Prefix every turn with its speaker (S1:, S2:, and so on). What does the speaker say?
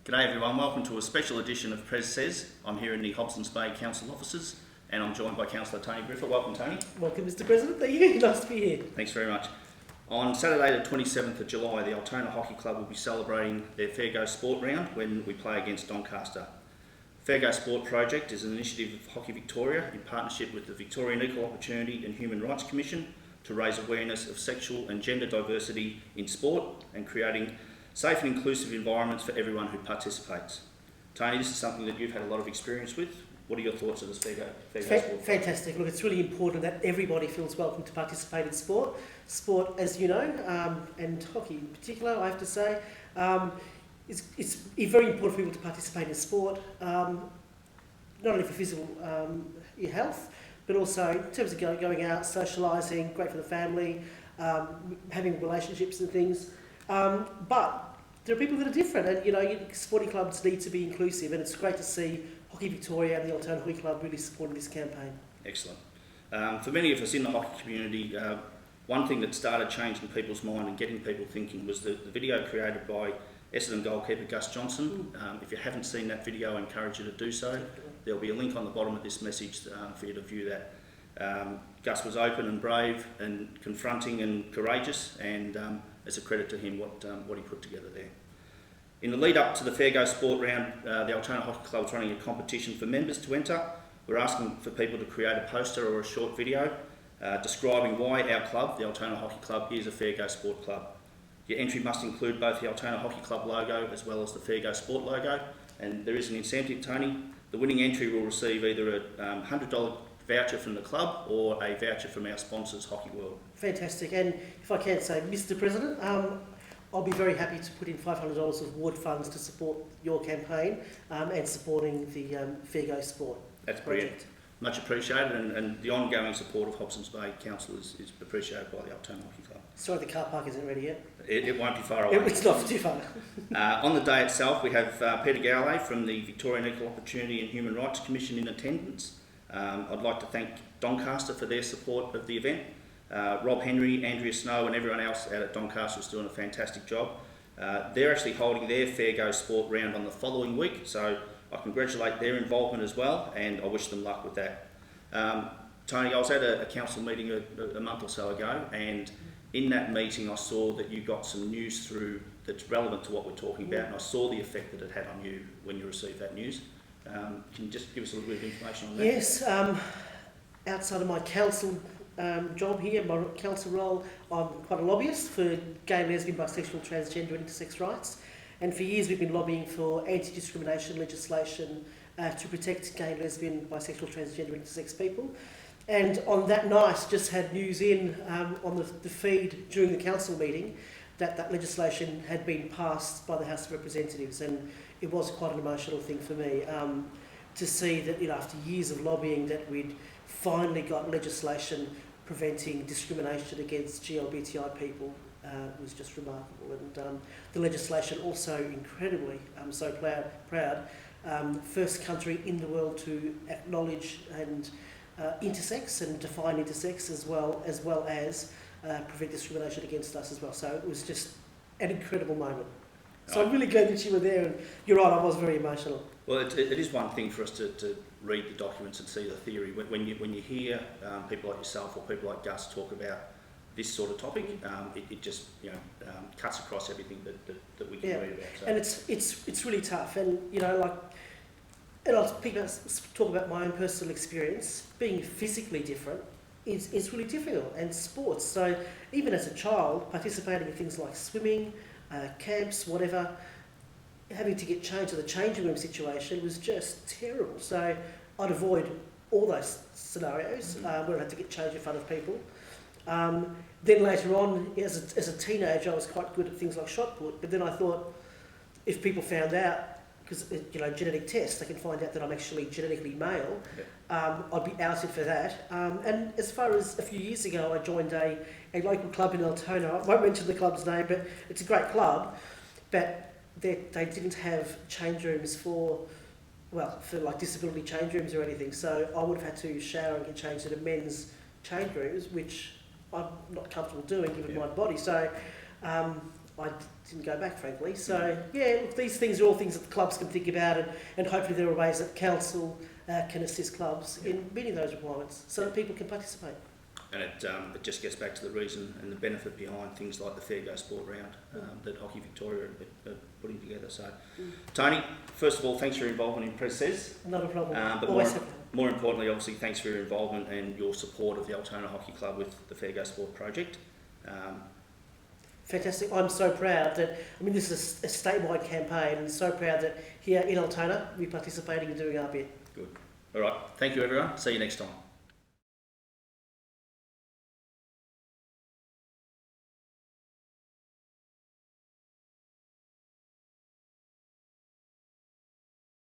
S1: G'day everyone, welcome to a special edition of Prez Sez. I'm here in the Hobsons Bay Council offices and I'm joined by Councillor Tony Briffa. Welcome Tony.
S2: Welcome Mr President, thank you, nice to be here.
S1: Thanks very much. On Saturday the 27th of July, the Altona Hockey Club will be celebrating their Fair Go Sport round when we play against Doncaster. Fair Go Sport project is an initiative of Hockey Victoria in partnership with the Victorian Equal Opportunity and Human Rights Commission to raise awareness of sexual and gender diversity in sport and creating safe and inclusive environments for everyone who participates. Tony, this is something that you've had a lot of experience with. What are your thoughts of this Fair Go Sport?
S2: Fantastic. Look, it's really important that everybody feels welcome to participate in sport. Sport, as you know, and hockey in particular, I have to say, it's very important for people to participate in sport, not only for physical health, but also in terms of going out, socialising, great for the family, having relationships and things. But there are people that are different, and sporting clubs need to be inclusive, and it's great to see Hockey Victoria and the Altona Hockey Club really supporting this campaign.
S1: Excellent. For many of us in the hockey community, one thing that started changing people's mind and getting people thinking was the video created by Essendon goalkeeper Gus Johnson. If you haven't seen that video, I encourage you to do so. There'll be a link on the bottom of this message for you to view that. Gus was open and brave and confronting and courageous, and it's a credit to him what he put together there. In the lead up to the Fair Go Sport round, the Altona Hockey Club is running a competition for members to enter. We're asking for people to create a poster or a short video describing why our club, the Altona Hockey Club, is a Fair Go Sport club. Your entry must include both the Altona Hockey Club logo as well as the Fair Go Sport logo, and there is an incentive, Tony. The winning entry will receive either a $100 voucher from the club or a voucher from our sponsors, Hockey World.
S2: Fantastic, and if I can say, Mr President, I'll be very happy to put in $500 of award funds to support your campaign and supporting the Fair Go Sport
S1: That's
S2: project.
S1: Brilliant. Much appreciated, and the ongoing support of Hobsons Bay Council is appreciated by the Altona Hockey Club.
S2: Sorry, the car park isn't ready yet.
S1: It won't be far away.
S2: It's not too far.
S1: On the day itself, we have Peter Gowley from the Victorian Equal Opportunity and Human Rights Commission in attendance. I'd like to thank Doncaster for their support of the event. Rob Henry, Andrea Snow and everyone else out at Doncaster is doing a fantastic job. They're actually holding their Fair Go Sport round on the following week, so I congratulate their involvement as well, and I wish them luck with that. Tony, I was at a council meeting a month or so ago, and in that meeting I saw that you got some news through that's relevant to what we're talking about, and I saw the effect that it had on you when you received that news. Can you just give us a little bit of information on that?
S2: Yes, outside of my council job here, my council role, I'm quite a lobbyist for gay, lesbian, bisexual, transgender and intersex rights, and for years we've been lobbying for anti-discrimination legislation to protect gay, lesbian, bisexual, transgender and intersex people. And on that night just had news in on the feed during the council meeting that legislation had been passed by the House of Representatives, and it was quite an emotional thing for me to see that after years of lobbying that we'd finally got legislation preventing discrimination against GLBTI people. Was just remarkable, and the legislation also incredibly, I'm so proud, first country in the world to acknowledge and intersex and define intersex as well as prevent discrimination against us as well. So it was just an incredible moment. So I'm really glad that you were there, and you're right, I was very emotional.
S1: Well, it is one thing for us to read the documents and see the theory. When you hear people like yourself or people like Gus talk about this sort of topic, it just cuts across everything that we can read about. So.
S2: And it's really tough, and and I'll talk about my own personal experience. Being physically different is really difficult, and sports. So even as a child, participating in things like swimming, camps, whatever, having to get changed to the changing room situation was just terrible. So I'd avoid all those scenarios where I had to get changed in front of people. Then later on, as a teenager, I was quite good at things like shot put, but then I thought if people found out, because genetic tests, they can find out that I'm actually genetically male, I'd be outed for that. And as far as a few years ago, I joined a local club in Altona. I won't mention the club's name, but it's a great club, but they didn't have change rooms for like disability change rooms or anything, so I would have had to shower and get changed at a men's change rooms, which I'm not comfortable doing given my body. So I didn't go back, frankly. So, yeah, look, these things are all things that the clubs can think about, and hopefully there are ways that council can assist clubs in meeting those requirements so that people can participate.
S1: And it just gets back to the reason and the benefit behind things like the Fair Go Sport Round that Hockey Victoria are putting together. So, Tony, first of all, thanks for your involvement in Prez Sez.
S2: Not a problem.
S1: But more importantly, obviously, thanks for your involvement and your support of the Altona Hockey Club with the Fair Go Sport project.
S2: Fantastic. I'm so proud that, this is a statewide campaign, and so proud that here in Altona we're participating and doing our bit.
S1: Good. All right. Thank you, everyone. See you next time.